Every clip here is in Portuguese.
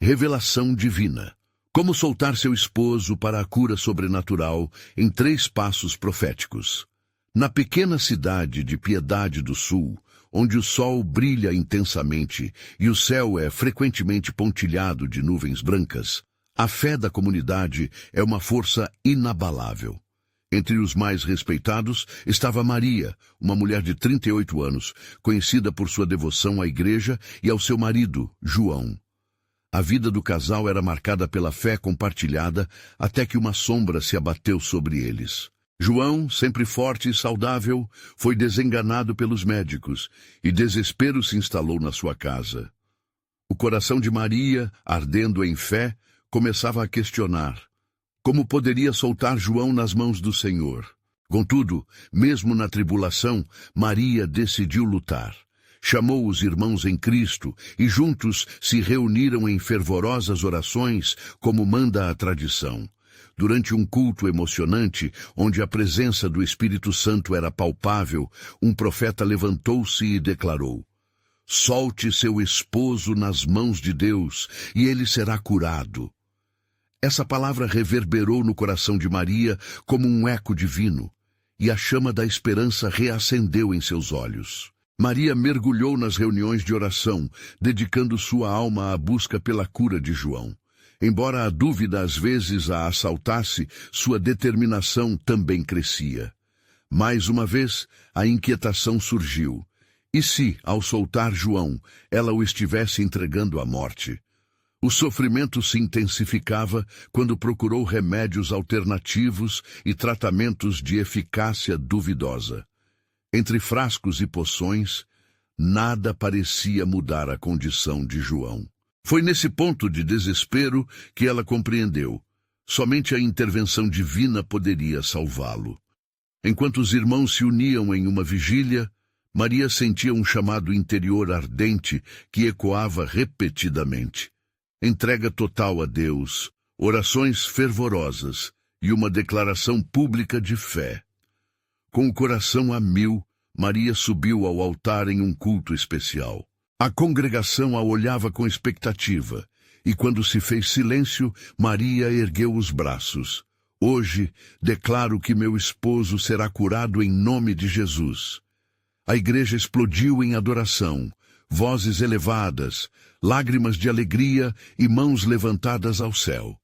Revelação divina. Como soltar seu esposo para a cura sobrenatural em 3 passos proféticos. Na pequena cidade de Piedade do Sul, onde o sol brilha intensamente e o céu é frequentemente pontilhado de nuvens brancas, a fé da comunidade é uma força inabalável. Entre os mais respeitados estava Maria, uma mulher de 38 anos, conhecida por sua devoção à igreja e ao seu marido, João. A vida do casal era marcada pela fé compartilhada até que uma sombra se abateu sobre eles. João, sempre forte e saudável, foi desenganado pelos médicos e desespero se instalou na sua casa. O coração de Maria, ardendo em fé, começava a questionar como poderia soltar João nas mãos do Senhor. Contudo, mesmo na tribulação, Maria decidiu lutar. Chamou os irmãos em Cristo e juntos se reuniram em fervorosas orações, como manda a tradição. Durante um culto emocionante, onde a presença do Espírito Santo era palpável, um profeta levantou-se e declarou: "Solte seu esposo nas mãos de Deus, e ele será curado." Essa palavra reverberou no coração de Maria como um eco divino, e a chama da esperança reacendeu em seus olhos. Maria mergulhou nas reuniões de oração, dedicando sua alma à busca pela cura de João. Embora a dúvida às vezes a assaltasse, sua determinação também crescia. Mais uma vez, a inquietação surgiu. E se, ao soltar João, ela o estivesse entregando à morte? O sofrimento se intensificava quando procurou remédios alternativos e tratamentos de eficácia duvidosa. Entre frascos e poções, nada parecia mudar a condição de João. Foi nesse ponto de desespero que ela compreendeu. Somente a intervenção divina poderia salvá-lo. Enquanto os irmãos se uniam em uma vigília, Maria sentia um chamado interior ardente que ecoava repetidamente. Entrega total a Deus, orações fervorosas e uma declaração pública de fé. Com o coração a mil, Maria subiu ao altar em um culto especial. A congregação a olhava com expectativa, e quando se fez silêncio, Maria ergueu os braços. "Hoje declaro que meu esposo será curado em nome de Jesus." A igreja explodiu em adoração, vozes elevadas, lágrimas de alegria e mãos levantadas ao céu.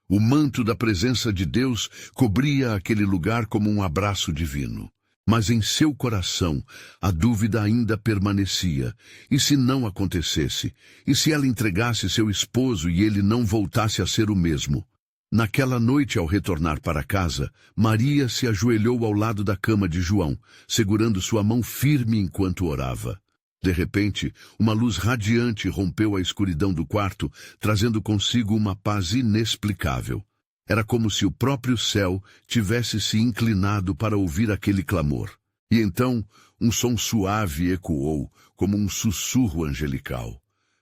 O manto da presença de Deus cobria aquele lugar como um abraço divino. Mas em seu coração a dúvida ainda permanecia. E se não acontecesse? E se ela entregasse seu esposo e ele não voltasse a ser o mesmo? Naquela noite, ao retornar para casa, Maria se ajoelhou ao lado da cama de João, segurando sua mão firme enquanto orava. De repente, uma luz radiante rompeu a escuridão do quarto, trazendo consigo uma paz inexplicável. Era como se o próprio céu tivesse se inclinado para ouvir aquele clamor. E então, um som suave ecoou, como um sussurro angelical.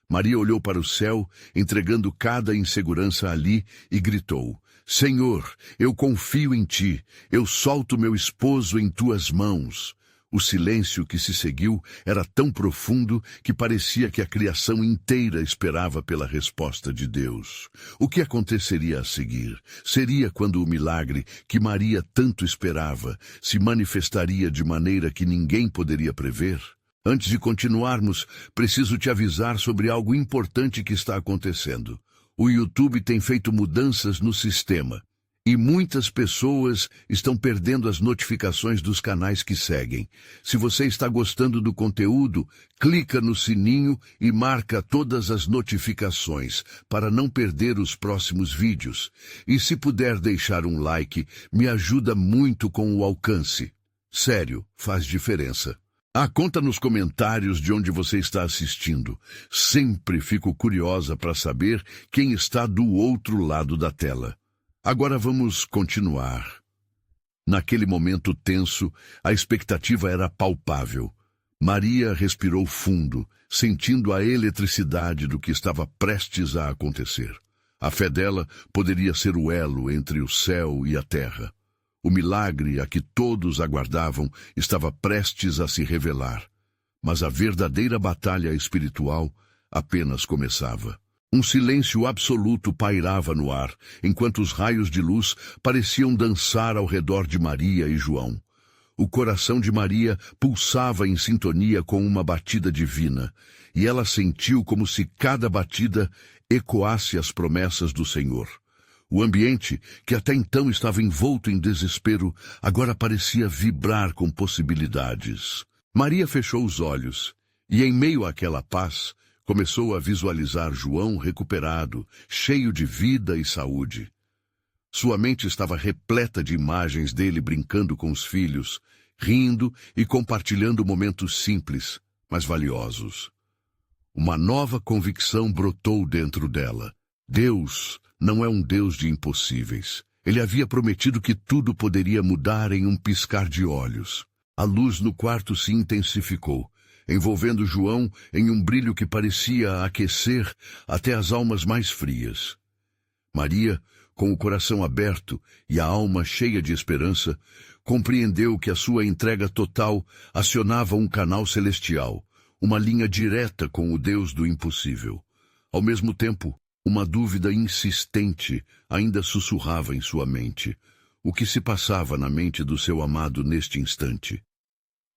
Maria olhou para o céu, entregando cada insegurança ali, e gritou: "Senhor, eu confio em ti, eu solto meu esposo em tuas mãos." O silêncio que se seguiu era tão profundo que parecia que a criação inteira esperava pela resposta de Deus. O que aconteceria a seguir? Seria quando o milagre, que Maria tanto esperava, se manifestaria de maneira que ninguém poderia prever? Antes de continuarmos, preciso te avisar sobre algo importante que está acontecendo. O YouTube tem feito mudanças no sistema. E muitas pessoas estão perdendo as notificações dos canais que seguem. Se você está gostando do conteúdo, clica no sininho e marca todas as notificações para não perder os próximos vídeos. E se puder deixar um like, me ajuda muito com o alcance. Sério, faz diferença. Conta nos comentários de onde você está assistindo. Sempre fico curiosa para saber quem está do outro lado da tela. Agora vamos continuar. Naquele momento tenso, a expectativa era palpável. Maria respirou fundo, sentindo a eletricidade do que estava prestes a acontecer. A fé dela poderia ser o elo entre o céu e a terra. O milagre a que todos aguardavam estava prestes a se revelar. Mas a verdadeira batalha espiritual apenas começava. Um silêncio absoluto pairava no ar, enquanto os raios de luz pareciam dançar ao redor de Maria e João. O coração de Maria pulsava em sintonia com uma batida divina, e ela sentiu como se cada batida ecoasse as promessas do Senhor. O ambiente, que até então estava envolto em desespero, agora parecia vibrar com possibilidades. Maria fechou os olhos, e em meio àquela paz, começou a visualizar João recuperado, cheio de vida e saúde. Sua mente estava repleta de imagens dele brincando com os filhos, rindo e compartilhando momentos simples, mas valiosos. Uma nova convicção brotou dentro dela. Deus não é um Deus de impossíveis. Ele havia prometido que tudo poderia mudar em um piscar de olhos. A luz no quarto se intensificou, envolvendo João em um brilho que parecia aquecer até as almas mais frias. Maria, com o coração aberto e a alma cheia de esperança, compreendeu que a sua entrega total acionava um canal celestial, uma linha direta com o Deus do impossível. Ao mesmo tempo, uma dúvida insistente ainda sussurrava em sua mente. O que se passava na mente do seu amado neste instante?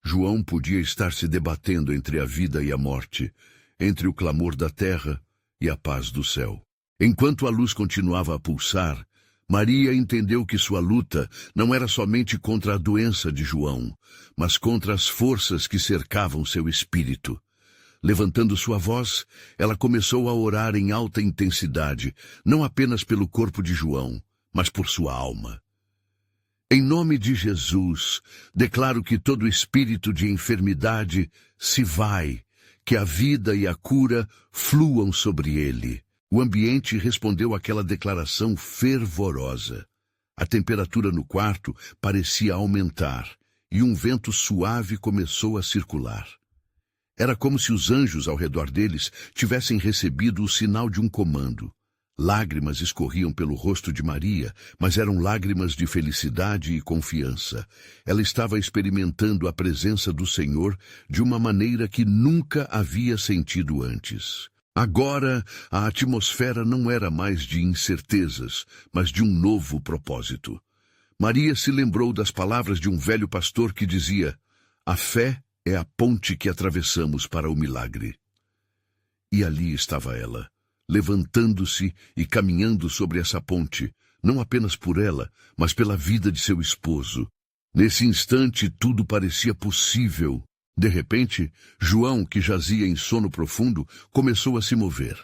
João podia estar se debatendo entre a vida e a morte, entre o clamor da terra e a paz do céu. Enquanto a luz continuava a pulsar, Maria entendeu que sua luta não era somente contra a doença de João, mas contra as forças que cercavam seu espírito. Levantando sua voz, ela começou a orar em alta intensidade, não apenas pelo corpo de João, mas por sua alma. Em nome de Jesus, declaro que todo espírito de enfermidade se vai, que a vida e a cura fluam sobre ele. O ambiente respondeu àquela declaração fervorosa. A temperatura no quarto parecia aumentar, e um vento suave começou a circular. Era como se os anjos ao redor deles tivessem recebido o sinal de um comando. Lágrimas escorriam pelo rosto de Maria, mas eram lágrimas de felicidade e confiança. Ela estava experimentando a presença do Senhor de uma maneira que nunca havia sentido antes. Agora, a atmosfera não era mais de incertezas, mas de um novo propósito. Maria se lembrou das palavras de um velho pastor que dizia: "A fé é a ponte que atravessamos para o milagre." E ali estava ela, levantando-se e caminhando sobre essa ponte, não apenas por ela, mas pela vida de seu esposo. Nesse instante, tudo parecia possível. De repente, João, que jazia em sono profundo, começou a se mover.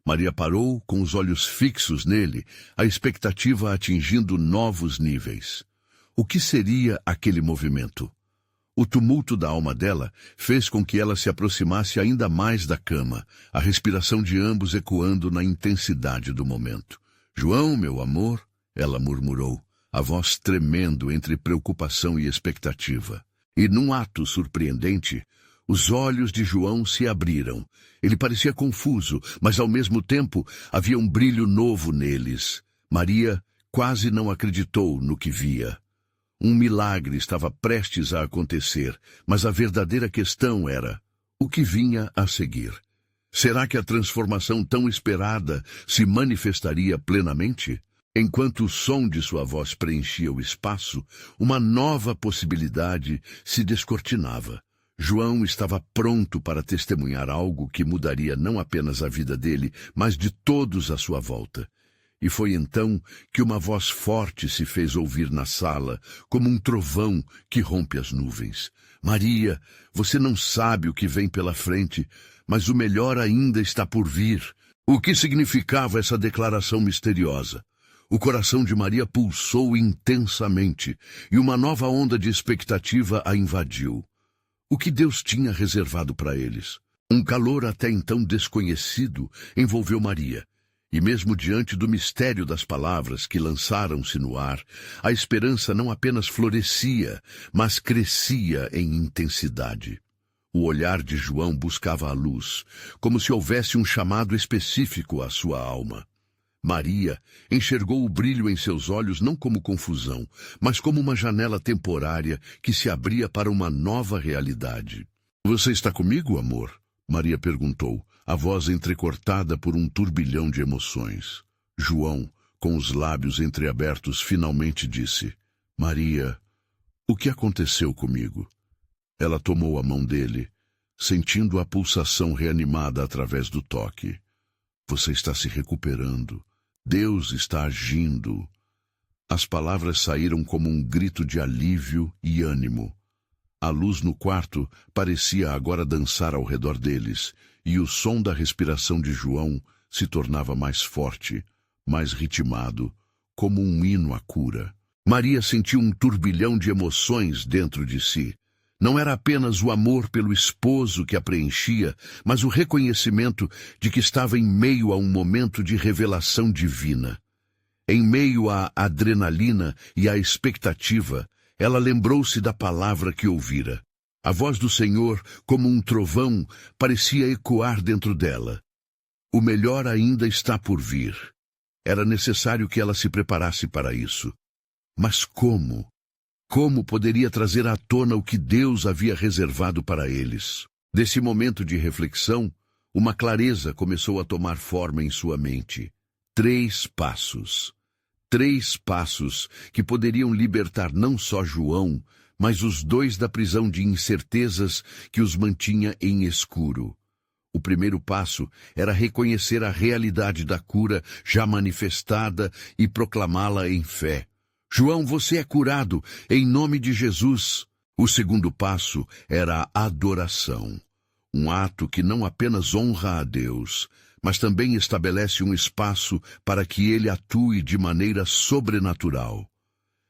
Maria parou, com os olhos fixos nele, a expectativa atingindo novos níveis. O que seria aquele movimento? O tumulto da alma dela fez com que ela se aproximasse ainda mais da cama, a respiração de ambos ecoando na intensidade do momento. "João, meu amor", ela murmurou, a voz tremendo entre preocupação e expectativa. E num ato surpreendente, os olhos de João se abriram. Ele parecia confuso, mas ao mesmo tempo havia um brilho novo neles. Maria quase não acreditou no que via. Um milagre estava prestes a acontecer, mas a verdadeira questão era: o que vinha a seguir? Será que a transformação tão esperada se manifestaria plenamente? Enquanto o som de sua voz preenchia o espaço, uma nova possibilidade se descortinava. João estava pronto para testemunhar algo que mudaria não apenas a vida dele, mas de todos à sua volta. E foi então que uma voz forte se fez ouvir na sala, como um trovão que rompe as nuvens. "Maria, você não sabe o que vem pela frente, mas o melhor ainda está por vir." O que significava essa declaração misteriosa? O coração de Maria pulsou intensamente, e uma nova onda de expectativa a invadiu. O que Deus tinha reservado para eles? Um calor até então desconhecido envolveu Maria, e mesmo diante do mistério das palavras que lançaram-se no ar, a esperança não apenas florescia, mas crescia em intensidade. O olhar de João buscava a luz, como se houvesse um chamado específico à sua alma. Maria enxergou o brilho em seus olhos não como confusão, mas como uma janela temporária que se abria para uma nova realidade. "Você está comigo, amor?" Maria perguntou, a voz entrecortada por um turbilhão de emoções. João, com os lábios entreabertos, finalmente disse, Maria, o que aconteceu comigo? Ela tomou a mão dele, sentindo a pulsação reanimada através do toque. Você está se recuperando. Deus está agindo. As palavras saíram como um grito de alívio e ânimo. A luz no quarto parecia agora dançar ao redor deles, e o som da respiração de João se tornava mais forte, mais ritmado, como um hino à cura. Maria sentiu um turbilhão de emoções dentro de si. Não era apenas o amor pelo esposo que a preenchia, mas o reconhecimento de que estava em meio a um momento de revelação divina. Em meio à adrenalina e à expectativa, ela lembrou-se da palavra que ouvira. A voz do Senhor, como um trovão, parecia ecoar dentro dela. O melhor ainda está por vir. Era necessário que ela se preparasse para isso. Mas como? Como poderia trazer à tona o que Deus havia reservado para eles? Desse momento de reflexão, uma clareza começou a tomar forma em sua mente. 3 passos. 3 passos que poderiam libertar não só João, mas os 2 da prisão de incertezas que os mantinha em escuro. O primeiro passo era reconhecer a realidade da cura já manifestada e proclamá-la em fé. João, você é curado, em nome de Jesus. O segundo passo era a adoração. Um ato que não apenas honra a Deus, mas também estabelece um espaço para que ele atue de maneira sobrenatural.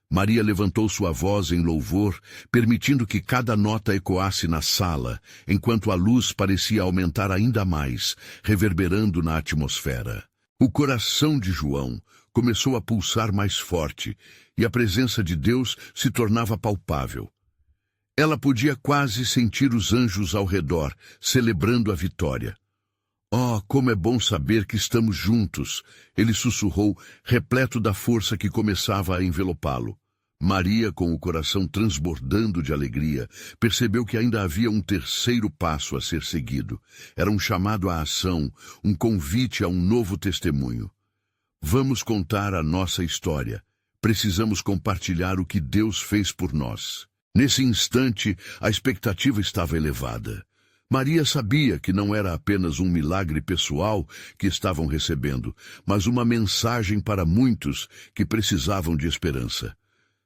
Maria levantou sua voz em louvor, permitindo que cada nota ecoasse na sala, enquanto a luz parecia aumentar ainda mais, reverberando na atmosfera. O coração de João começou a pulsar mais forte, e a presença de Deus se tornava palpável. Ela podia quase sentir os anjos ao redor, celebrando a vitória. Oh, como é bom saber que estamos juntos, ele sussurrou, repleto da força que começava a envelopá-lo. Maria, com o coração transbordando de alegria, percebeu que ainda havia um terceiro passo a ser seguido. Era um chamado à ação, um convite a um novo testemunho. Vamos contar a nossa história. Precisamos compartilhar o que Deus fez por nós. Nesse instante, a expectativa estava elevada. Maria sabia que não era apenas um milagre pessoal que estavam recebendo, mas uma mensagem para muitos que precisavam de esperança.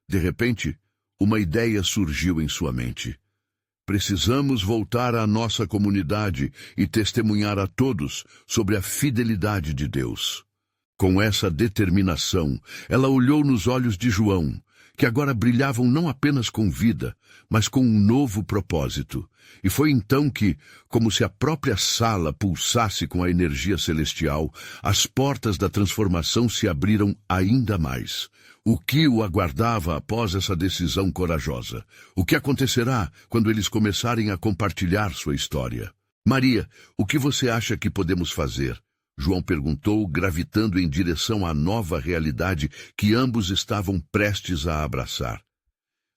De repente, uma ideia surgiu em sua mente. Precisamos voltar à nossa comunidade e testemunhar a todos sobre a fidelidade de Deus. Com essa determinação, ela olhou nos olhos de João, que agora brilhavam não apenas com vida, mas com um novo propósito. E foi então que, como se a própria sala pulsasse com a energia celestial, as portas da transformação se abriram ainda mais. O que o aguardava após essa decisão corajosa? O que acontecerá quando eles começarem a compartilhar sua história? Maria, o que você acha que podemos fazer? João perguntou, gravitando em direção à nova realidade que ambos estavam prestes a abraçar.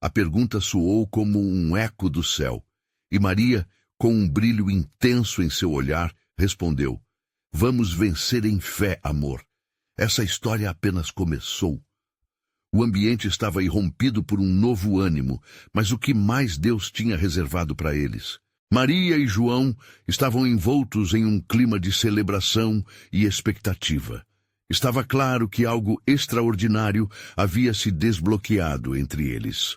A pergunta soou como um eco do céu, e Maria, com um brilho intenso em seu olhar, respondeu, vamos vencer em fé, amor. Essa história apenas começou. O ambiente estava irrompido por um novo ânimo, mas o que mais Deus tinha reservado para eles? Maria e João estavam envoltos em um clima de celebração e expectativa. Estava claro que algo extraordinário havia se desbloqueado entre eles.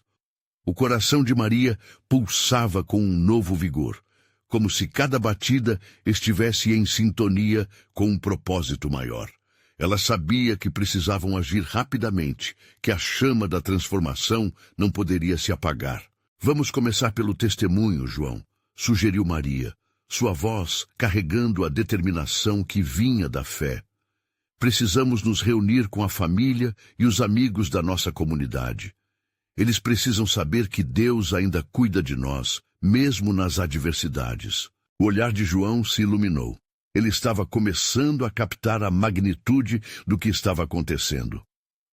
O coração de Maria pulsava com um novo vigor, como se cada batida estivesse em sintonia com um propósito maior. Ela sabia que precisavam agir rapidamente, que a chama da transformação não poderia se apagar. Vamos começar pelo testemunho, João, sugeriu Maria, sua voz carregando a determinação que vinha da fé. Precisamos nos reunir com a família e os amigos da nossa comunidade. Eles precisam saber que Deus ainda cuida de nós, mesmo nas adversidades. O olhar de João se iluminou. Ele estava começando a captar a magnitude do que estava acontecendo.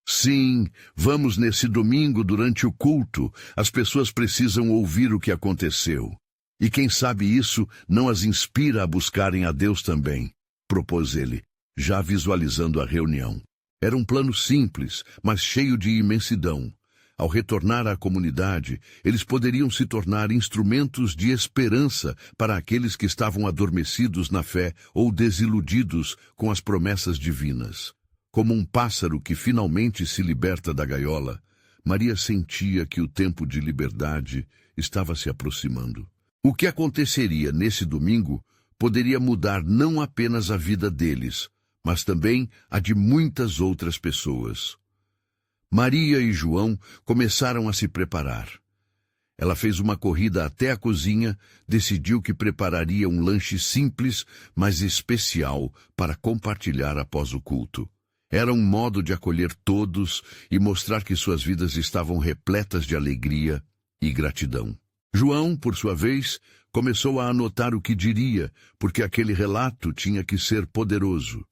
Sim, vamos nesse domingo durante o culto. As pessoas precisam ouvir o que aconteceu. E quem sabe isso não as inspira a buscarem a Deus também, propôs ele, já visualizando a reunião. Era um plano simples, mas cheio de imensidão. Ao retornar à comunidade, eles poderiam se tornar instrumentos de esperança para aqueles que estavam adormecidos na fé ou desiludidos com as promessas divinas. Como um pássaro que finalmente se liberta da gaiola, Maria sentia que o tempo de liberdade estava se aproximando. O que aconteceria nesse domingo poderia mudar não apenas a vida deles, mas também a de muitas outras pessoas. Maria e João começaram a se preparar. Ela fez uma corrida até a cozinha, decidiu que prepararia um lanche simples, mas especial para compartilhar após o culto. Era um modo de acolher todos e mostrar que suas vidas estavam repletas de alegria e gratidão. João, por sua vez, começou a anotar o que diria, porque aquele relato tinha que ser poderoso.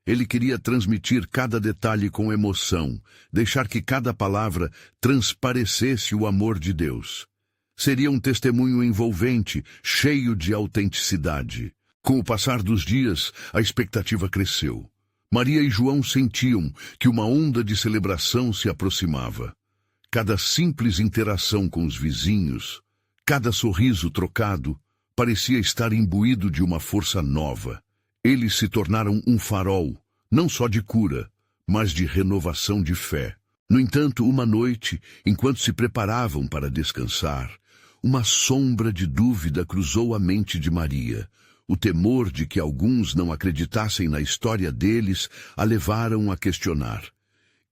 Ele queria transmitir cada detalhe com emoção, deixar que cada palavra transparecesse o amor de Deus. Seria um testemunho envolvente, cheio de autenticidade. Com o passar dos dias, a expectativa cresceu. Maria e João sentiam que uma onda de celebração se aproximava. Cada simples interação com os vizinhos, cada sorriso trocado, parecia estar imbuído de uma força nova. Eles se tornaram um farol, não só de cura, mas de renovação de fé. No entanto, uma noite, enquanto se preparavam para descansar, uma sombra de dúvida cruzou a mente de Maria. O temor de que alguns não acreditassem na história deles a levaram a questionar.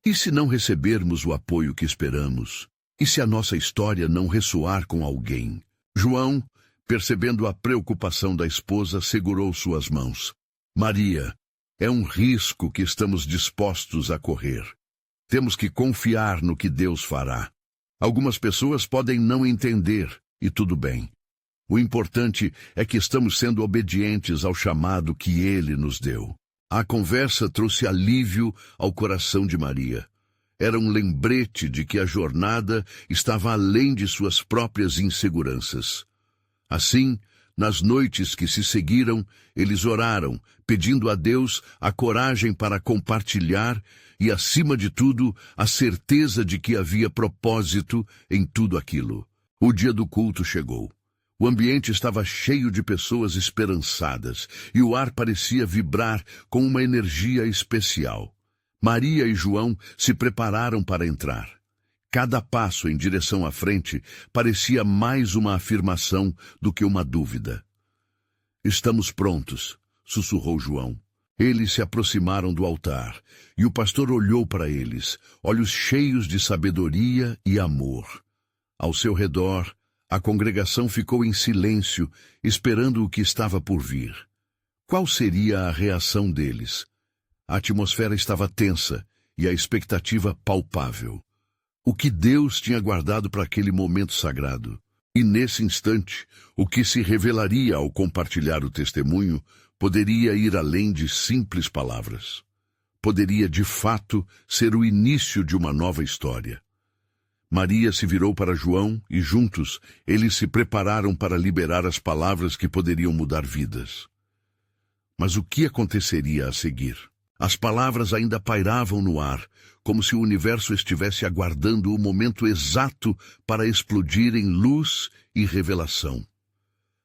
E se não recebermos o apoio que esperamos? E se a nossa história não ressoar com alguém? João, percebendo a preocupação da esposa, segurou suas mãos. Maria, é um risco que estamos dispostos a correr. Temos que confiar no que Deus fará. Algumas pessoas podem não entender, e tudo bem. O importante é que estamos sendo obedientes ao chamado que Ele nos deu. A conversa trouxe alívio ao coração de Maria. Era um lembrete de que a jornada estava além de suas próprias inseguranças. Assim, nas noites que se seguiram, eles oraram, pedindo a Deus a coragem para compartilhar e, acima de tudo, a certeza de que havia propósito em tudo aquilo. O dia do culto chegou. O ambiente estava cheio de pessoas esperançadas e o ar parecia vibrar com uma energia especial. Maria e João se prepararam para entrar. Cada passo em direção à frente parecia mais uma afirmação do que uma dúvida. Estamos prontos, sussurrou João. Eles se aproximaram do altar, e o pastor olhou para eles, olhos cheios de sabedoria e amor. Ao seu redor, a congregação ficou em silêncio, esperando o que estava por vir. Qual seria a reação deles? A atmosfera estava tensa e a expectativa palpável. O que Deus tinha guardado para aquele momento sagrado? E nesse instante, o que se revelaria ao compartilhar o testemunho poderia ir além de simples palavras. Poderia, de fato, ser o início de uma nova história. Maria se virou para João e, juntos, eles se prepararam para liberar as palavras que poderiam mudar vidas. Mas o que aconteceria a seguir? As palavras ainda pairavam no ar, como se o universo estivesse aguardando o momento exato para explodir em luz e revelação.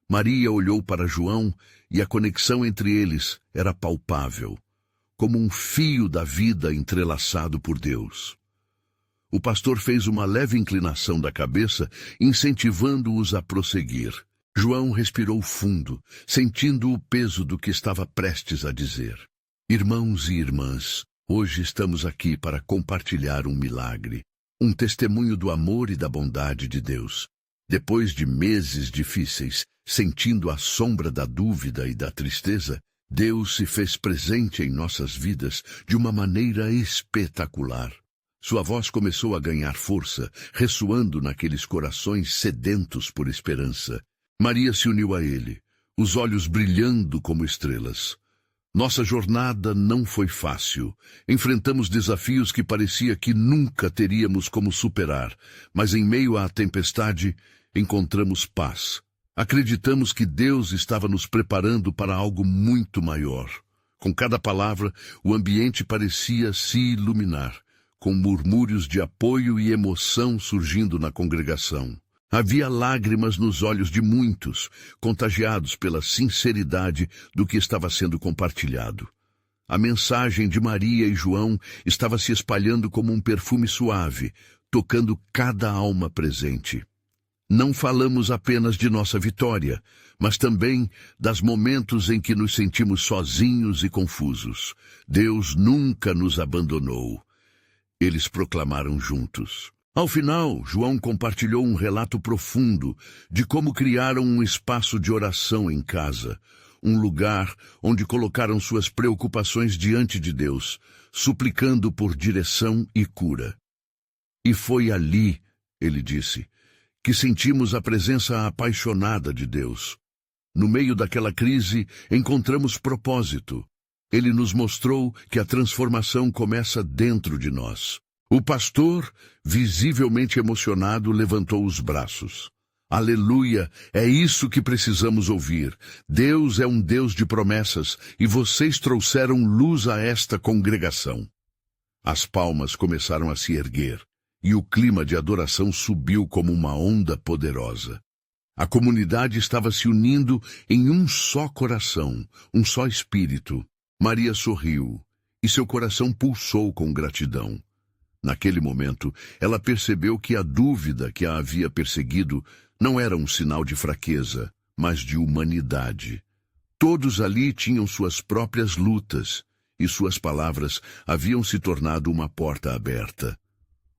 Maria olhou para João e a conexão entre eles era palpável, como um fio da vida entrelaçado por Deus. O pastor fez uma leve inclinação da cabeça, incentivando-os a prosseguir. João respirou fundo, sentindo o peso do que estava prestes a dizer. Irmãos e irmãs, hoje estamos aqui para compartilhar um milagre, um testemunho do amor e da bondade de Deus. Depois de meses difíceis, sentindo a sombra da dúvida e da tristeza, Deus se fez presente em nossas vidas de uma maneira espetacular. Sua voz começou a ganhar força, ressoando naqueles corações sedentos por esperança. Maria se uniu a ele, os olhos brilhando como estrelas. Nossa jornada não foi fácil. Enfrentamos desafios que parecia que nunca teríamos como superar, mas em meio à tempestade encontramos paz, Acreditamos que Deus estava nos preparando para algo muito maior. Com cada palavra, o ambiente parecia se iluminar, com murmúrios de apoio e emoção surgindo na congregação. Havia lágrimas nos olhos de muitos, contagiados pela sinceridade do que estava sendo compartilhado. A mensagem de Maria e João estava se espalhando como um perfume suave, tocando cada alma presente. Não falamos apenas de nossa vitória, mas também dos momentos em que nos sentimos sozinhos e confusos. Deus nunca nos abandonou. Eles proclamaram juntos. Ao final, João compartilhou um relato profundo de como criaram um espaço de oração em casa, um lugar onde colocaram suas preocupações diante de Deus, suplicando por direção e cura. E foi ali, ele disse, que sentimos a presença apaixonada de Deus. No meio daquela crise, encontramos propósito. Ele nos mostrou que a transformação começa dentro de nós. O pastor, visivelmente emocionado, levantou os braços. Aleluia! É isso que precisamos ouvir. Deus é um Deus de promessas e vocês trouxeram luz a esta congregação. As palmas começaram a se erguer e o clima de adoração subiu como uma onda poderosa. A comunidade estava se unindo em um só coração, um só espírito. Maria sorriu e seu coração pulsou com gratidão. Naquele momento, ela percebeu que a dúvida que a havia perseguido não era um sinal de fraqueza, mas de humanidade. Todos ali tinham suas próprias lutas, e suas palavras haviam se tornado uma porta aberta.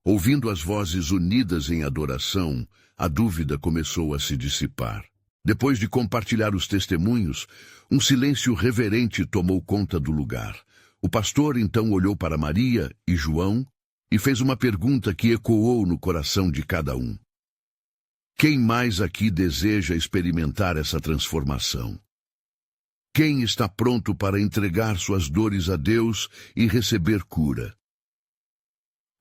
Ouvindo as vozes unidas em adoração, a dúvida começou a se dissipar. Depois de compartilhar os testemunhos, um silêncio reverente tomou conta do lugar. O pastor então olhou para Maria e João e fez uma pergunta que ecoou no coração de cada um. Quem mais aqui deseja experimentar essa transformação? Quem está pronto para entregar suas dores a Deus e receber cura?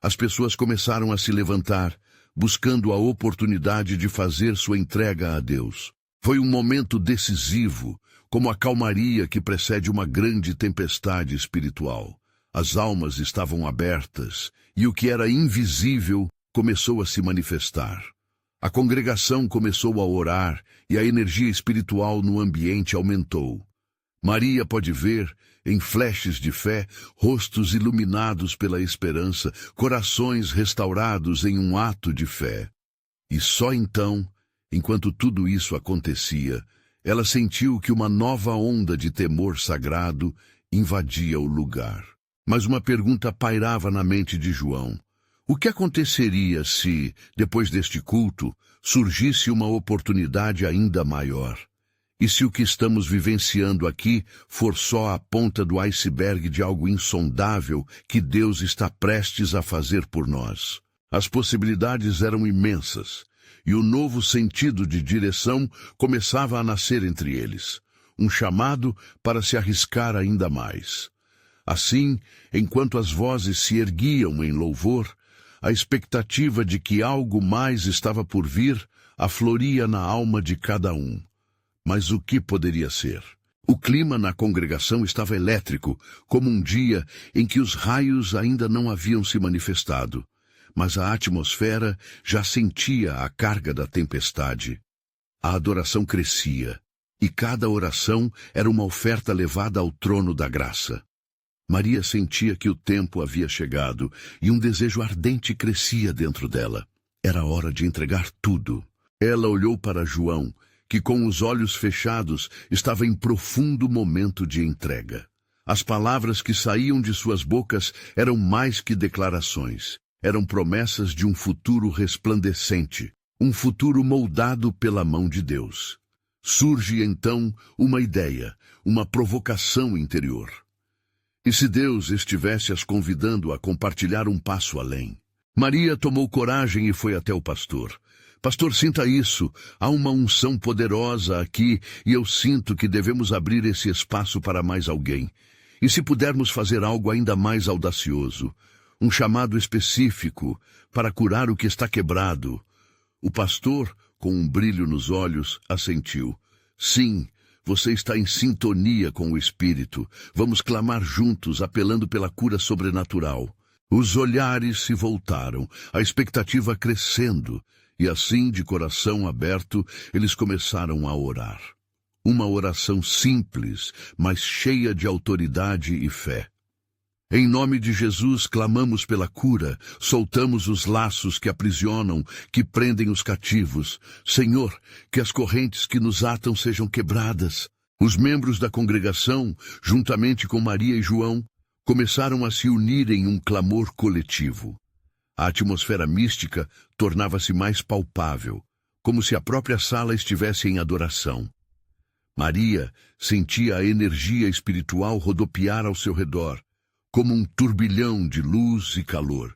As pessoas começaram a se levantar, buscando a oportunidade de fazer sua entrega a Deus. Foi um momento decisivo, como a calmaria que precede uma grande tempestade espiritual. As almas estavam abertas, e o que era invisível começou a se manifestar. A congregação começou a orar, e a energia espiritual no ambiente aumentou. Maria pode ver, em flashes de fé, rostos iluminados pela esperança, corações restaurados em um ato de fé. E só então, enquanto tudo isso acontecia, ela sentiu que uma nova onda de temor sagrado invadia o lugar. Mas uma pergunta pairava na mente de João. O que aconteceria se, depois deste culto, surgisse uma oportunidade ainda maior? E se o que estamos vivenciando aqui for só a ponta do iceberg de algo insondável que Deus está prestes a fazer por nós? As possibilidades eram imensas, e o novo sentido de direção começava a nascer entre eles, um chamado para se arriscar ainda mais. Assim, enquanto as vozes se erguiam em louvor, a expectativa de que algo mais estava por vir afloria na alma de cada um. Mas o que poderia ser? O clima na congregação estava elétrico, como um dia em que os raios ainda não haviam se manifestado, mas a atmosfera já sentia a carga da tempestade. A adoração crescia, e cada oração era uma oferta levada ao trono da graça. Maria sentia que o tempo havia chegado, e um desejo ardente crescia dentro dela. Era hora de entregar tudo. Ela olhou para João, que com os olhos fechados estava em profundo momento de entrega. As palavras que saíam de suas bocas eram mais que declarações. Eram promessas de um futuro resplandecente, um futuro moldado pela mão de Deus. Surge então uma ideia, uma provocação interior. E se Deus estivesse as convidando a compartilhar um passo além? Maria tomou coragem e foi até o pastor. Pastor, sinta isso. Há uma unção poderosa aqui e eu sinto que devemos abrir esse espaço para mais alguém. E se pudermos fazer algo ainda mais audacioso, um chamado específico para curar o que está quebrado. O pastor, com um brilho nos olhos, assentiu. Sim, você está em sintonia com o Espírito. Vamos clamar juntos, apelando pela cura sobrenatural. Os olhares se voltaram, a expectativa crescendo, e assim, de coração aberto, eles começaram a orar. Uma oração simples, mas cheia de autoridade e fé. Em nome de Jesus, clamamos pela cura, soltamos os laços que aprisionam, que prendem os cativos. Senhor, que as correntes que nos atam sejam quebradas. Os membros da congregação, juntamente com Maria e João, começaram a se unir em um clamor coletivo. A atmosfera mística tornava-se mais palpável, como se a própria sala estivesse em adoração. Maria sentia a energia espiritual rodopiar ao seu redor, como um turbilhão de luz e calor.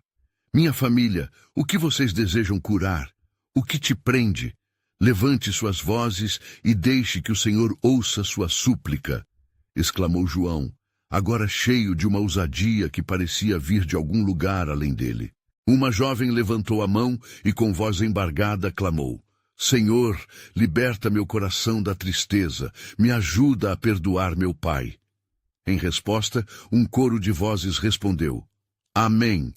Minha família, o que vocês desejam curar? O que te prende? Levante suas vozes e deixe que o Senhor ouça sua súplica, exclamou João, agora cheio de uma ousadia que parecia vir de algum lugar além dele. Uma jovem levantou a mão e com voz embargada clamou, Senhor, liberta meu coração da tristeza, me ajuda a perdoar meu pai. Em resposta, um coro de vozes respondeu, Amém.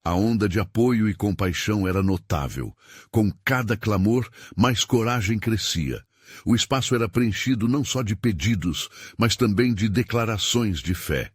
A onda de apoio e compaixão era notável. Com cada clamor, mais coragem crescia. O espaço era preenchido não só de pedidos, mas também de declarações de fé.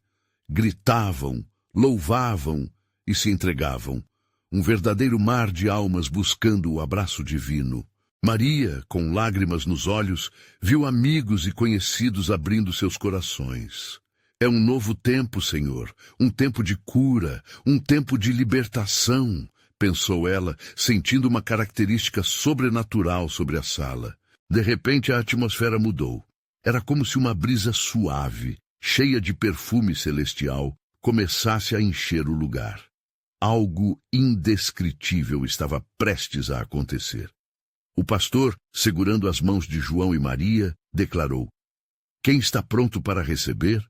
Gritavam, louvavam e se entregavam. Um verdadeiro mar de almas buscando o abraço divino. Maria, com lágrimas nos olhos, viu amigos e conhecidos abrindo seus corações. É um novo tempo, Senhor, um tempo de cura, um tempo de libertação, pensou ela, sentindo uma característica sobrenatural sobre a sala. De repente a atmosfera mudou. Era como se uma brisa suave, cheia de perfume celestial, começasse a encher o lugar. Algo indescritível estava prestes a acontecer. O pastor, segurando as mãos de João e Maria, declarou, Quem está pronto para receber?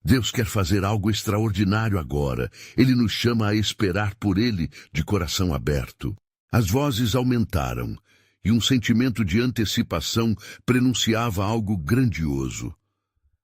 Deus quer fazer algo extraordinário agora. Ele nos chama a esperar por Ele de coração aberto. As vozes aumentaram, e um sentimento de antecipação prenunciava algo grandioso.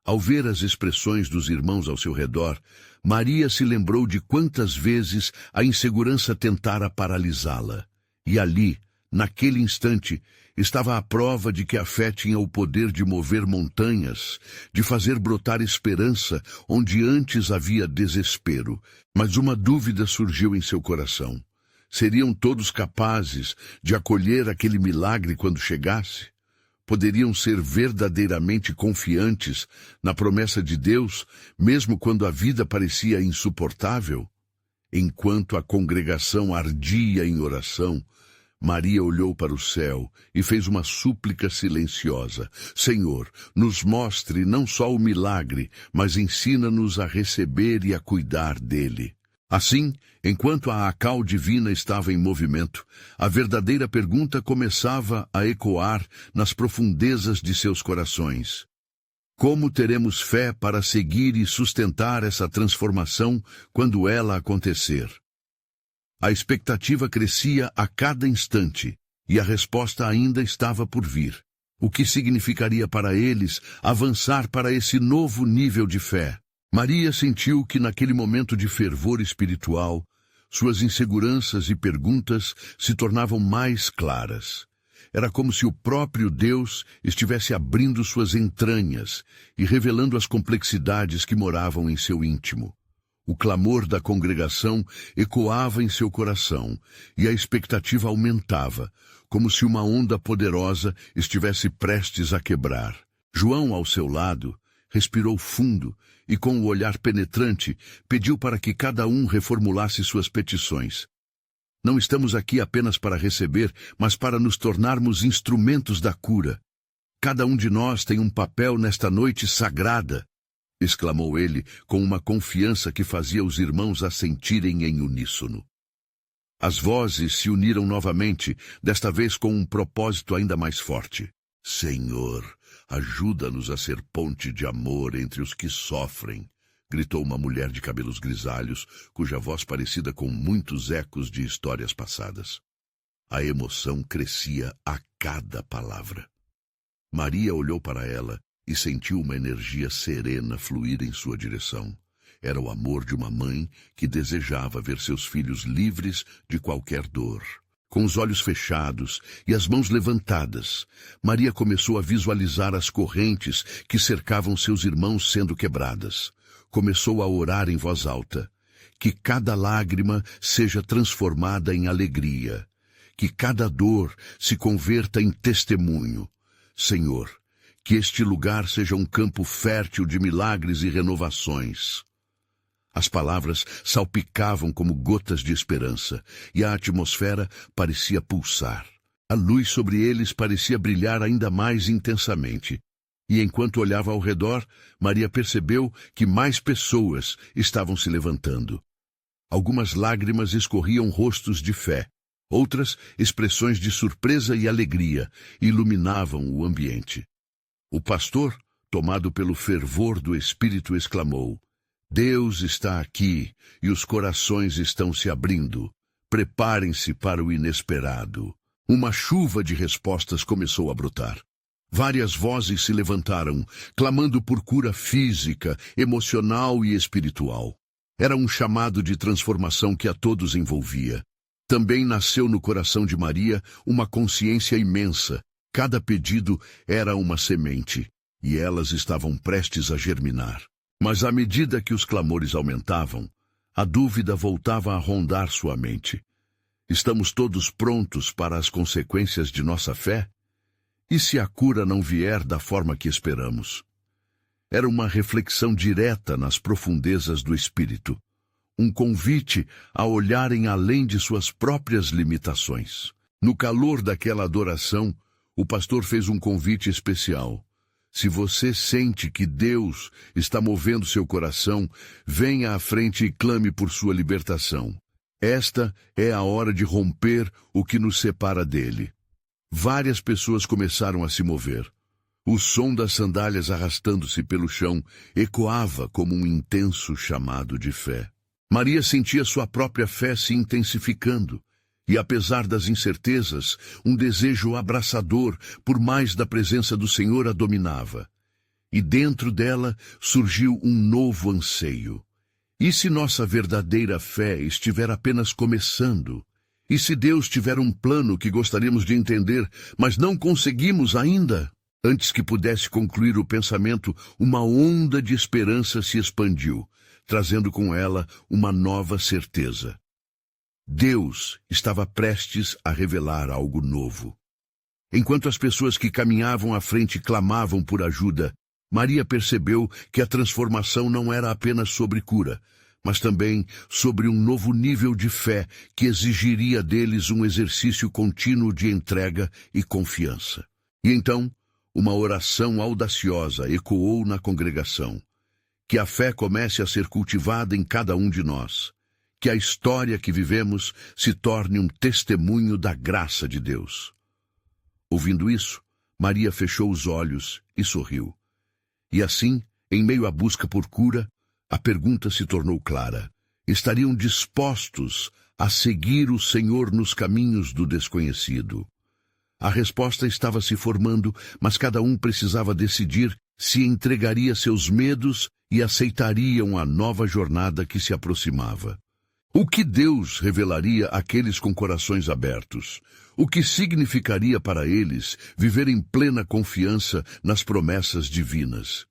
Ao ver as expressões dos irmãos ao seu redor, Maria se lembrou de quantas vezes a insegurança tentara paralisá-la. E ali, naquele instante, estava a prova de que a fé tinha o poder de mover montanhas, de fazer brotar esperança onde antes havia desespero. Mas uma dúvida surgiu em seu coração. Seriam todos capazes de acolher aquele milagre quando chegasse? Poderiam ser verdadeiramente confiantes na promessa de Deus, mesmo quando a vida parecia insuportável? Enquanto a congregação ardia em oração, Maria olhou para o céu e fez uma súplica silenciosa. Senhor, nos mostre não só o milagre, mas ensina-nos a receber e a cuidar dele. Assim, enquanto a acal divina estava em movimento, a verdadeira pergunta começava a ecoar nas profundezas de seus corações. Como teremos fé para seguir e sustentar essa transformação quando ela acontecer? A expectativa crescia a cada instante, e a resposta ainda estava por vir. O que significaria para eles avançar para esse novo nível de fé? Maria sentiu que naquele momento de fervor espiritual, suas inseguranças e perguntas se tornavam mais claras. Era como se o próprio Deus estivesse abrindo suas entranhas e revelando as complexidades que moravam em seu íntimo. O clamor da congregação ecoava em seu coração e a expectativa aumentava, como se uma onda poderosa estivesse prestes a quebrar. João, ao seu lado, respirou fundo e, com o olhar penetrante, pediu para que cada um reformulasse suas petições. Não estamos aqui apenas para receber, mas para nos tornarmos instrumentos da cura. Cada um de nós tem um papel nesta noite sagrada, exclamou ele com uma confiança que fazia os irmãos assentirem em uníssono. As vozes se uniram novamente, desta vez com um propósito ainda mais forte. Senhor, ajuda-nos a ser ponte de amor entre os que sofrem, gritou uma mulher de cabelos grisalhos, cuja voz parecida com muitos ecos de histórias passadas. A emoção crescia a cada palavra. Maria olhou para ela e sentiu uma energia serena fluir em sua direção. Era o amor de uma mãe que desejava ver seus filhos livres de qualquer dor. Com os olhos fechados e as mãos levantadas, Maria começou a visualizar as correntes que cercavam seus irmãos sendo quebradas. Começou a orar em voz alta. Que cada lágrima seja transformada em alegria. Que cada dor se converta em testemunho. Senhor, que este lugar seja um campo fértil de milagres e renovações. As palavras salpicavam como gotas de esperança, e a atmosfera parecia pulsar. A luz sobre eles parecia brilhar ainda mais intensamente. E enquanto olhava ao redor, Maria percebeu que mais pessoas estavam se levantando. Algumas lágrimas escorriam rostos de fé. Outras, expressões de surpresa e alegria, iluminavam o ambiente. O pastor, tomado pelo fervor do Espírito, exclamou: Deus está aqui e os corações estão se abrindo. Preparem-se para o inesperado. Uma chuva de respostas começou a brotar. Várias vozes se levantaram, clamando por cura física, emocional e espiritual. Era um chamado de transformação que a todos envolvia. Também nasceu no coração de Maria uma consciência imensa. Cada pedido era uma semente, e elas estavam prestes a germinar. Mas à medida que os clamores aumentavam, a dúvida voltava a rondar sua mente. Estamos todos prontos para as consequências de nossa fé? E se a cura não vier da forma que esperamos? Era uma reflexão direta nas profundezas do espírito. Um convite a olharem além de suas próprias limitações. No calor daquela adoração, o pastor fez um convite especial. Se você sente que Deus está movendo seu coração, venha à frente e clame por sua libertação. Esta é a hora de romper o que nos separa dele. Várias pessoas começaram a se mover. O som das sandálias arrastando-se pelo chão ecoava como um intenso chamado de fé. Maria sentia sua própria fé se intensificando, e apesar das incertezas, um desejo abraçador por mais da presença do Senhor a dominava. E dentro dela surgiu um novo anseio. E se nossa verdadeira fé estiver apenas começando? E se Deus tiver um plano que gostaríamos de entender, mas não conseguimos ainda? Antes que pudesse concluir o pensamento, uma onda de esperança se expandiu, trazendo com ela uma nova certeza. Deus estava prestes a revelar algo novo. Enquanto as pessoas que caminhavam à frente clamavam por ajuda, Maria percebeu que a transformação não era apenas sobre cura, mas também sobre um novo nível de fé que exigiria deles um exercício contínuo de entrega e confiança. E então, uma oração audaciosa ecoou na congregação. Que a fé comece a ser cultivada em cada um de nós. Que a história que vivemos se torne um testemunho da graça de Deus. Ouvindo isso, Maria fechou os olhos e sorriu. E assim, em meio à busca por cura, a pergunta se tornou clara. Estariam dispostos a seguir o Senhor nos caminhos do desconhecido? A resposta estava se formando, mas cada um precisava decidir se entregaria seus medos e aceitariam a nova jornada que se aproximava. O que Deus revelaria àqueles com corações abertos? O que significaria para eles viver em plena confiança nas promessas divinas?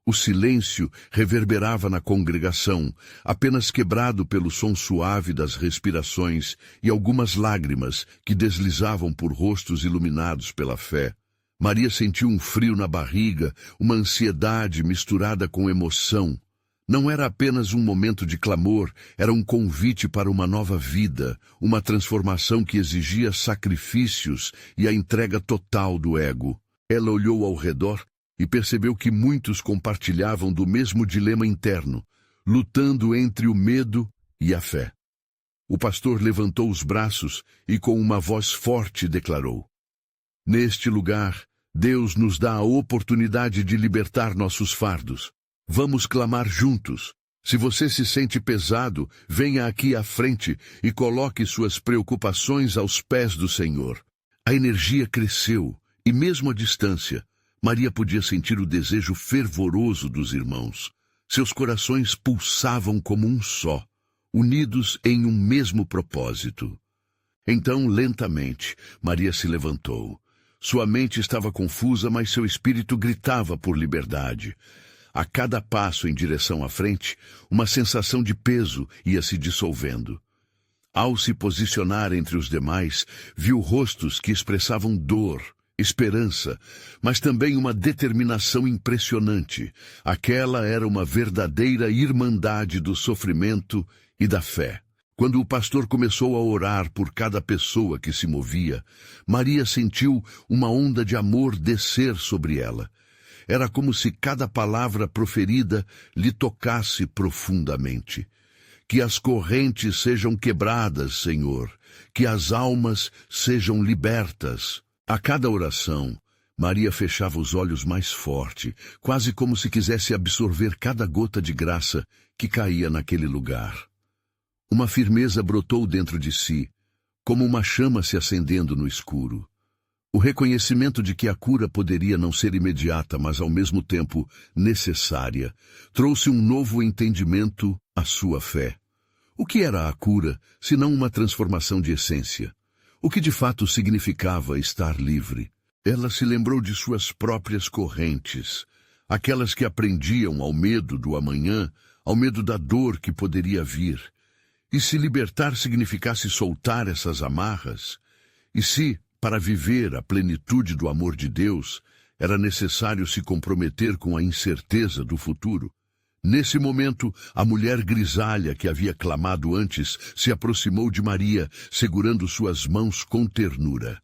O silêncio reverberava na congregação, apenas quebrado pelo som suave das respirações e algumas lágrimas que deslizavam por rostos iluminados pela fé. Maria sentiu um frio na barriga, uma ansiedade misturada com emoção. Não era apenas um momento de clamor, era um convite para uma nova vida, uma transformação que exigia sacrifícios e a entrega total do ego. Ela olhou ao redor e percebeu que muitos compartilhavam do mesmo dilema interno, lutando entre o medo e a fé. O pastor levantou os braços e com uma voz forte declarou: Neste lugar, Deus nos dá a oportunidade de libertar nossos fardos. Vamos clamar juntos, Se você se sente pesado, venha aqui à frente e coloque suas preocupações aos pés do Senhor. A energia cresceu, e mesmo à distância, Maria podia sentir o desejo fervoroso dos irmãos. Seus corações pulsavam como um só, unidos em um mesmo propósito. Então, lentamente, Maria se levantou. Sua mente estava confusa, mas seu espírito gritava por liberdade. A cada passo em direção à frente, uma sensação de peso ia se dissolvendo. Ao se posicionar entre os demais, viu rostos que expressavam dor, esperança, mas também uma determinação impressionante. Aquela era uma verdadeira irmandade do sofrimento e da fé. Quando o pastor começou a orar por cada pessoa que se movia, Maria sentiu uma onda de amor descer sobre ela. Era como se cada palavra proferida lhe tocasse profundamente. Que as correntes sejam quebradas, Senhor, que as almas sejam libertas. A cada oração, Maria fechava os olhos mais forte, quase como se quisesse absorver cada gota de graça que caía naquele lugar. Uma firmeza brotou dentro de si, como uma chama se acendendo no escuro. O reconhecimento de que a cura poderia não ser imediata, mas ao mesmo tempo necessária, trouxe um novo entendimento à sua fé. O que era a cura, senão uma transformação de essência? O que de fato significava estar livre? Ela se lembrou de suas próprias correntes, aquelas que aprendiam ao medo do amanhã, ao medo da dor que poderia vir. E se libertar significasse soltar essas amarras? E se, para viver a plenitude do amor de Deus, era necessário se comprometer com a incerteza do futuro? Nesse momento, a mulher grisalha que havia clamado antes se aproximou de Maria, segurando suas mãos com ternura.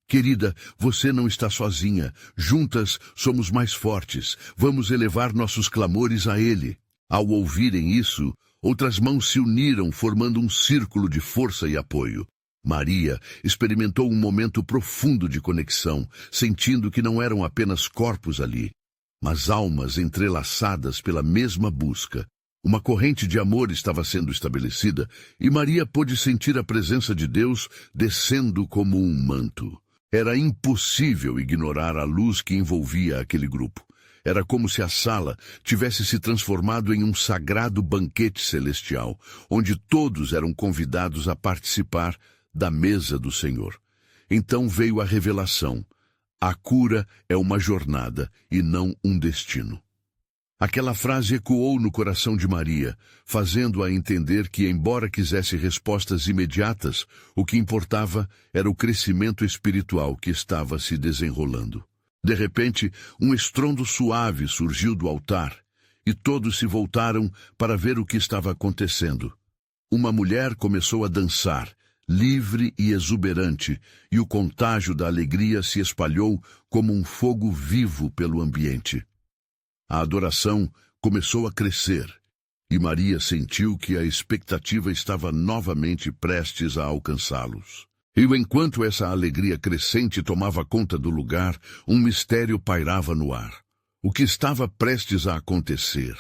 Querida, você não está sozinha. Juntas somos mais fortes. Vamos elevar nossos clamores a Ele. Ao ouvirem isso, outras mãos se uniram, formando um círculo de força e apoio. Maria experimentou um momento profundo de conexão, sentindo que não eram apenas corpos ali, mas almas entrelaçadas pela mesma busca. Uma corrente de amor estava sendo estabelecida e Maria pôde sentir a presença de Deus descendo como um manto. Era impossível ignorar a luz que envolvia aquele grupo. Era como se a sala tivesse se transformado em um sagrado banquete celestial, onde todos eram convidados a participar da mesa do Senhor. Então veio a revelação. A cura é uma jornada e não um destino. Aquela frase ecoou no coração de Maria, fazendo-a entender que, embora quisesse respostas imediatas, o que importava era o crescimento espiritual que estava se desenrolando. De repente, um estrondo suave surgiu do altar, e todos se voltaram para ver o que estava acontecendo. Uma mulher começou a dançar, livre e exuberante, e o contágio da alegria se espalhou como um fogo vivo pelo ambiente. A adoração começou a crescer, e Maria sentiu que a expectativa estava novamente prestes a alcançá-los. E enquanto essa alegria crescente tomava conta do lugar, um mistério pairava no ar. O que estava prestes a acontecer?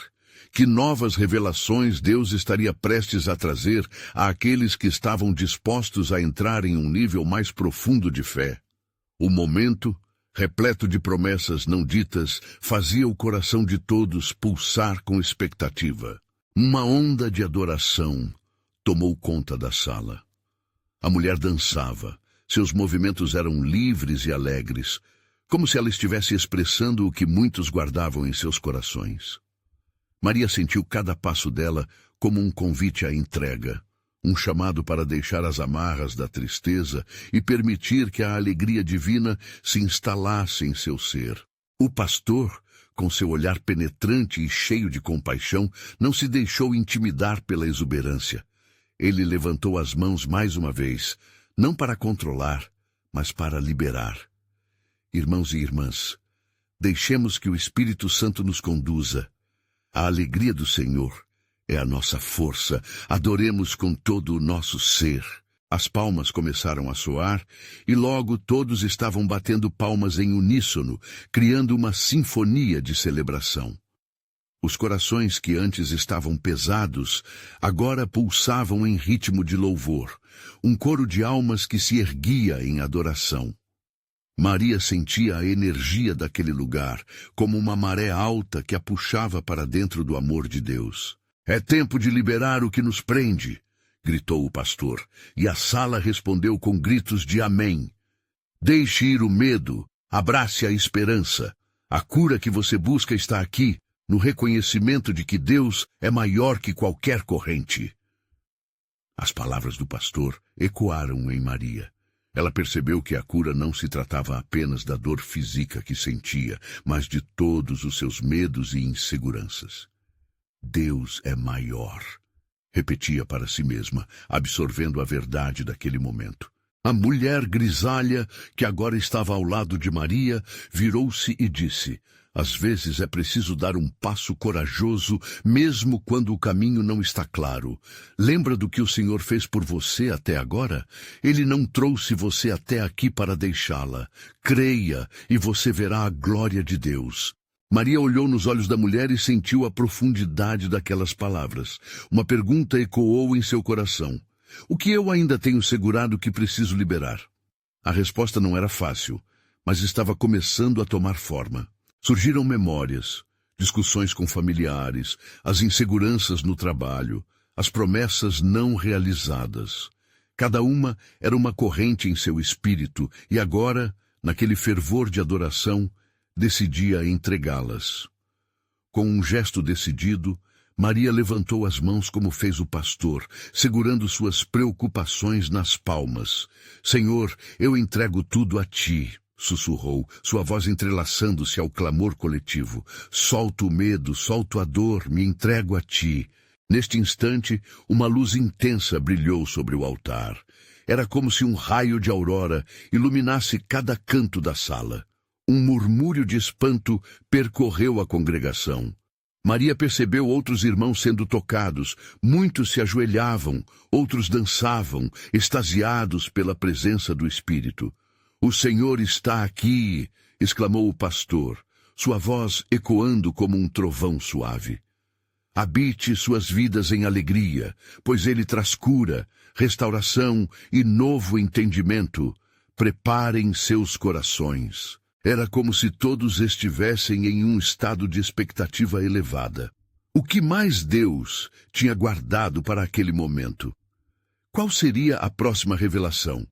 Que novas revelações Deus estaria prestes a trazer àqueles que estavam dispostos a entrar em um nível mais profundo de fé? O momento, repleto de promessas não ditas, fazia o coração de todos pulsar com expectativa. Uma onda de adoração tomou conta da sala. A mulher dançava. Seus movimentos eram livres e alegres, como se ela estivesse expressando o que muitos guardavam em seus corações. Maria sentiu cada passo dela como um convite à entrega, um chamado para deixar as amarras da tristeza e permitir que a alegria divina se instalasse em seu ser. O pastor, com seu olhar penetrante e cheio de compaixão, não se deixou intimidar pela exuberância. Ele levantou as mãos mais uma vez, não para controlar, mas para liberar. Irmãos e irmãs, deixemos que o Espírito Santo nos conduza. A alegria do Senhor é a nossa força. Adoremos com todo o nosso ser. As palmas começaram a soar e logo todos estavam batendo palmas em uníssono, criando uma sinfonia de celebração. Os corações que antes estavam pesados, agora pulsavam em ritmo de louvor, um coro de almas que se erguia em adoração. Maria sentia a energia daquele lugar, como uma maré alta que a puxava para dentro do amor de Deus. "É tempo de liberar o que nos prende", gritou o pastor, e a sala respondeu com gritos de amém. "Deixe ir o medo, abrace a esperança. A cura que você busca está aqui, no reconhecimento de que Deus é maior que qualquer corrente." As palavras do pastor ecoaram em Maria. Ela percebeu que a cura não se tratava apenas da dor física que sentia, mas de todos os seus medos e inseguranças. "Deus é maior", repetia para si mesma, absorvendo a verdade daquele momento. A mulher grisalha, que agora estava ao lado de Maria, virou-se e disse: "Às vezes é preciso dar um passo corajoso, mesmo quando o caminho não está claro. Lembra do que o Senhor fez por você até agora? Ele não trouxe você até aqui para deixá-la. Creia, e você verá a glória de Deus." Maria olhou nos olhos da mulher e sentiu a profundidade daquelas palavras. Uma pergunta ecoou em seu coração: "O que eu ainda tenho segurado que preciso liberar?" A resposta não era fácil, mas estava começando a tomar forma. Surgiram memórias, discussões com familiares, as inseguranças no trabalho, as promessas não realizadas. Cada uma era uma corrente em seu espírito e agora, naquele fervor de adoração, decidia entregá-las. Com um gesto decidido, Maria levantou as mãos como fez o pastor, segurando suas preocupações nas palmas. "Senhor, eu entrego tudo a Ti", sussurrou, sua voz entrelaçando-se ao clamor coletivo. "Solto o medo, solto a dor, me entrego a Ti." Neste instante, uma luz intensa brilhou sobre o altar. Era como se um raio de aurora iluminasse cada canto da sala. Um murmúrio de espanto percorreu a congregação. Maria percebeu outros irmãos sendo tocados. Muitos se ajoelhavam, outros dançavam, extasiados pela presença do Espírito. "O Senhor está aqui!" exclamou o pastor, sua voz ecoando como um trovão suave. "Habite suas vidas em alegria, pois Ele traz cura, restauração e novo entendimento. Preparem seus corações." Era como se todos estivessem em um estado de expectativa elevada. O que mais Deus tinha guardado para aquele momento? Qual seria a próxima revelação?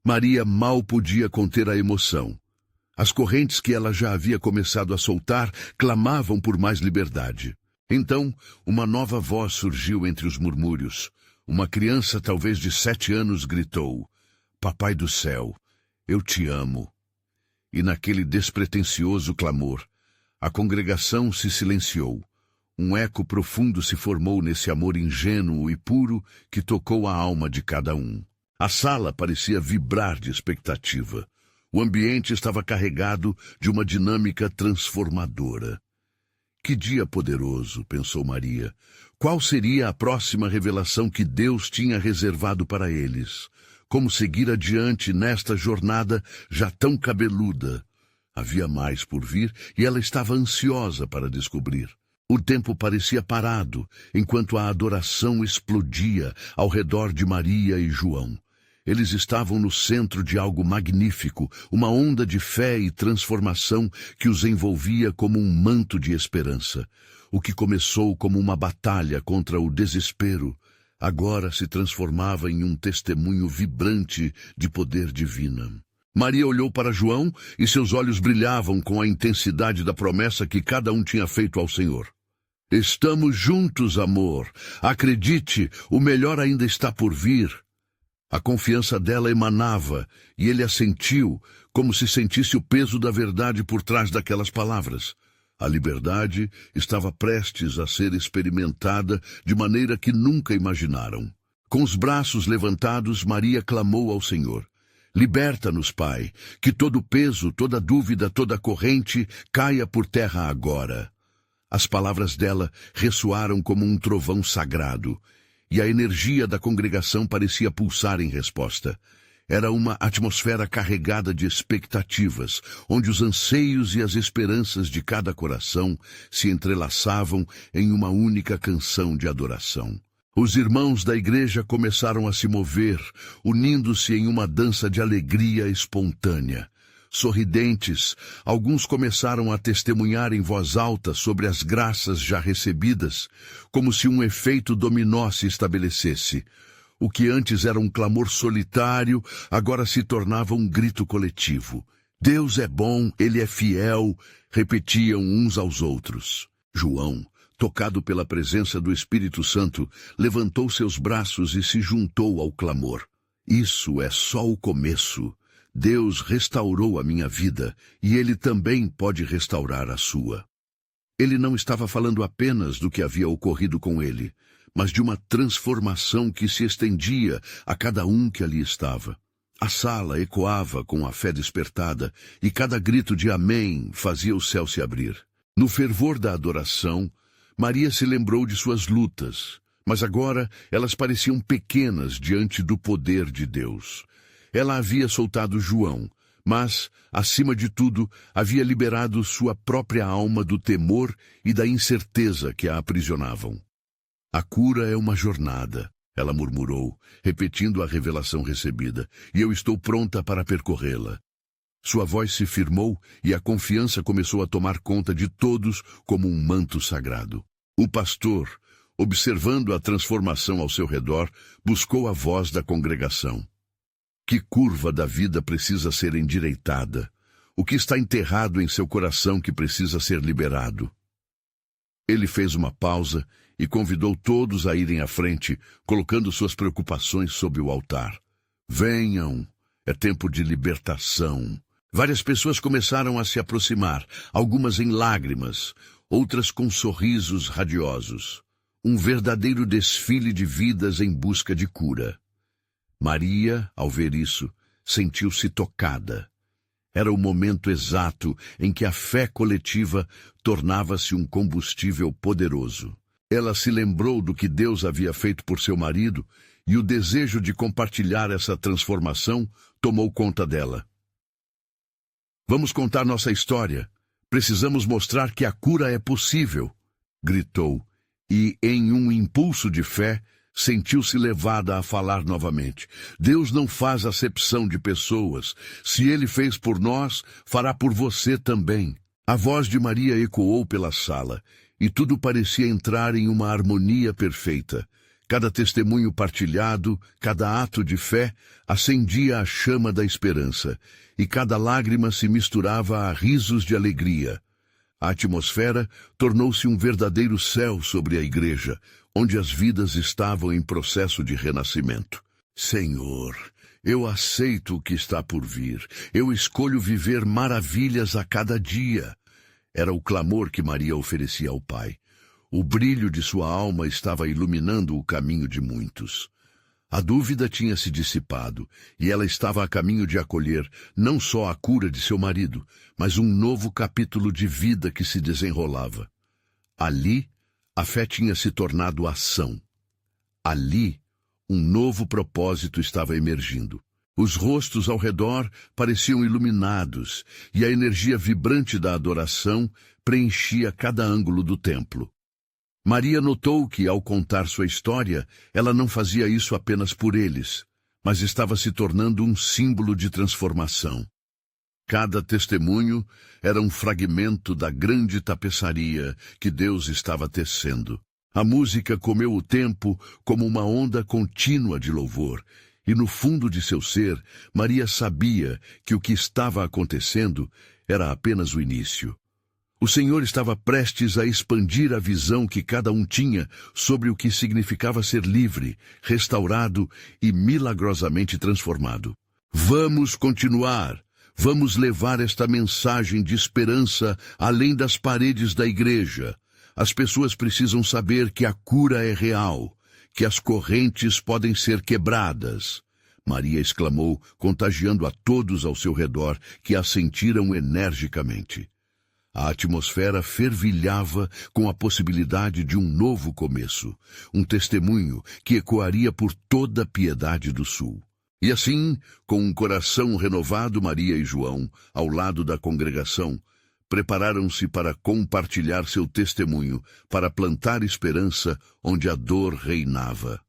Maria mal podia conter a emoção. As correntes que ela já havia começado a soltar clamavam por mais liberdade. Então, uma nova voz surgiu entre os murmúrios. Uma criança, talvez de 7 anos, gritou: "Papai do céu, eu te amo." E naquele despretensioso clamor, a congregação se silenciou. Um eco profundo se formou nesse amor ingênuo e puro que tocou a alma de cada um. A sala parecia vibrar de expectativa. O ambiente estava carregado de uma dinâmica transformadora. Que dia poderoso, pensou Maria. Qual seria a próxima revelação que Deus tinha reservado para eles? Como seguir adiante nesta jornada já tão cabeluda? Havia mais por vir e ela estava ansiosa para descobrir. O tempo parecia parado, enquanto a adoração explodia ao redor de Maria e João. Eles estavam no centro de algo magnífico, uma onda de fé e transformação que os envolvia como um manto de esperança. O que começou como uma batalha contra o desespero, agora se transformava em um testemunho vibrante de poder divino. Maria olhou para João e seus olhos brilhavam com a intensidade da promessa que cada um tinha feito ao Senhor. "Estamos juntos, amor. Acredite, o melhor ainda está por vir." A confiança dela emanava, e ele a sentiu, como se sentisse o peso da verdade por trás daquelas palavras. A liberdade estava prestes a ser experimentada de maneira que nunca imaginaram. Com os braços levantados, Maria clamou ao Senhor: "Liberta-nos, Pai, que todo peso, toda dúvida, toda corrente caia por terra agora." As palavras dela ressoaram como um trovão sagrado, e a energia da congregação parecia pulsar em resposta. Era uma atmosfera carregada de expectativas, onde os anseios e as esperanças de cada coração se entrelaçavam em uma única canção de adoração. Os irmãos da igreja começaram a se mover, unindo-se em uma dança de alegria espontânea. Sorridentes, alguns começaram a testemunhar em voz alta sobre as graças já recebidas, como se um efeito dominó se estabelecesse. O que antes era um clamor solitário, agora se tornava um grito coletivo. Deus é bom, Ele é fiel, repetiam uns aos outros. João, tocado pela presença do Espírito Santo, levantou seus braços e se juntou ao clamor. Isso é só o começo. Deus restaurou a minha vida e Ele também pode restaurar a sua. Ele não estava falando apenas do que havia ocorrido com ele, mas de uma transformação que se estendia a cada um que ali estava. A sala ecoava com a fé despertada e cada grito de amém fazia o céu se abrir. No fervor da adoração, Maria se lembrou de suas lutas, mas agora elas pareciam pequenas diante do poder de Deus. Ela havia soltado João, mas, acima de tudo, havia liberado sua própria alma do temor e da incerteza que a aprisionavam. A cura é uma jornada, ela murmurou, repetindo a revelação recebida, e eu estou pronta para percorrê-la. Sua voz se firmou e a confiança começou a tomar conta de todos como um manto sagrado. O pastor, observando a transformação ao seu redor, buscou a voz da congregação. Que curva da vida precisa ser endireitada? O que está enterrado em seu coração que precisa ser liberado? Ele fez uma pausa e convidou todos a irem à frente, colocando suas preocupações sob o altar. Venham, é tempo de libertação. Várias pessoas começaram a se aproximar, algumas em lágrimas, outras com sorrisos radiosos. Um verdadeiro desfile de vidas em busca de cura. Maria, ao ver isso, sentiu-se tocada. Era o momento exato em que a fé coletiva tornava-se um combustível poderoso. Ela se lembrou do que Deus havia feito por seu marido e o desejo de compartilhar essa transformação tomou conta dela. Vamos contar nossa história. Precisamos mostrar que a cura é possível, gritou, e, em um impulso de fé, sentiu-se levada a falar novamente. Deus não faz acepção de pessoas. Se Ele fez por nós, fará por você também. A voz de Maria ecoou pela sala, e tudo parecia entrar em uma harmonia perfeita. Cada testemunho partilhado, cada ato de fé, acendia a chama da esperança, e cada lágrima se misturava a risos de alegria. A atmosfera tornou-se um verdadeiro céu sobre a igreja, onde as vidas estavam em processo de renascimento. Senhor, eu aceito o que está por vir. Eu escolho viver maravilhas a cada dia. Era o clamor que Maria oferecia ao Pai. O brilho de sua alma estava iluminando o caminho de muitos. A dúvida tinha se dissipado, e ela estava a caminho de acolher não só a cura de seu marido, mas um novo capítulo de vida que se desenrolava. Ali, a fé tinha se tornado ação. Ali, um novo propósito estava emergindo. Os rostos ao redor pareciam iluminados, e a energia vibrante da adoração preenchia cada ângulo do templo. Maria notou que, ao contar sua história, ela não fazia isso apenas por eles, mas estava se tornando um símbolo de transformação. Cada testemunho era um fragmento da grande tapeçaria que Deus estava tecendo. A música comeu o tempo como uma onda contínua de louvor, e no fundo de seu ser, Maria sabia que o que estava acontecendo era apenas o início. O Senhor estava prestes a expandir a visão que cada um tinha sobre o que significava ser livre, restaurado e milagrosamente transformado. Vamos continuar. Vamos levar esta mensagem de esperança além das paredes da igreja. As pessoas precisam saber que a cura é real, que as correntes podem ser quebradas. Maria exclamou, contagiando a todos ao seu redor que a sentiram energicamente. A atmosfera fervilhava com a possibilidade de um novo começo, um testemunho que ecoaria por toda a Piedade do Sul. E assim, com um coração renovado, Maria e João, ao lado da congregação, prepararam-se para compartilhar seu testemunho, para plantar esperança onde a dor reinava.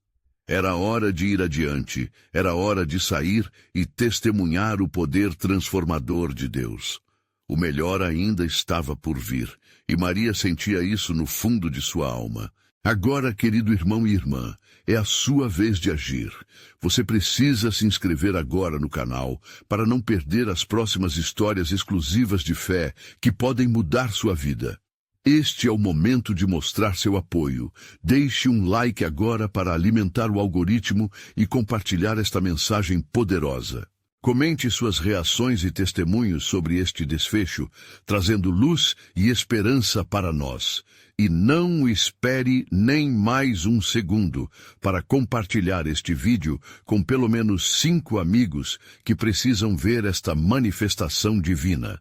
Era hora de ir adiante, era hora de sair e testemunhar o poder transformador de Deus. O melhor ainda estava por vir, e Maria sentia isso no fundo de sua alma. Agora, querido irmão e irmã, é a sua vez de agir. Você precisa se inscrever agora no canal para não perder as próximas histórias exclusivas de fé que podem mudar sua vida. Este é o momento de mostrar seu apoio. Deixe um like agora para alimentar o algoritmo e compartilhar esta mensagem poderosa. Comente suas reações e testemunhos sobre este desfecho, trazendo luz e esperança para nós. E não espere nem mais um segundo para compartilhar este vídeo com pelo menos 5 amigos que precisam ver esta manifestação divina.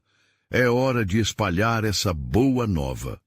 É hora de espalhar essa boa nova.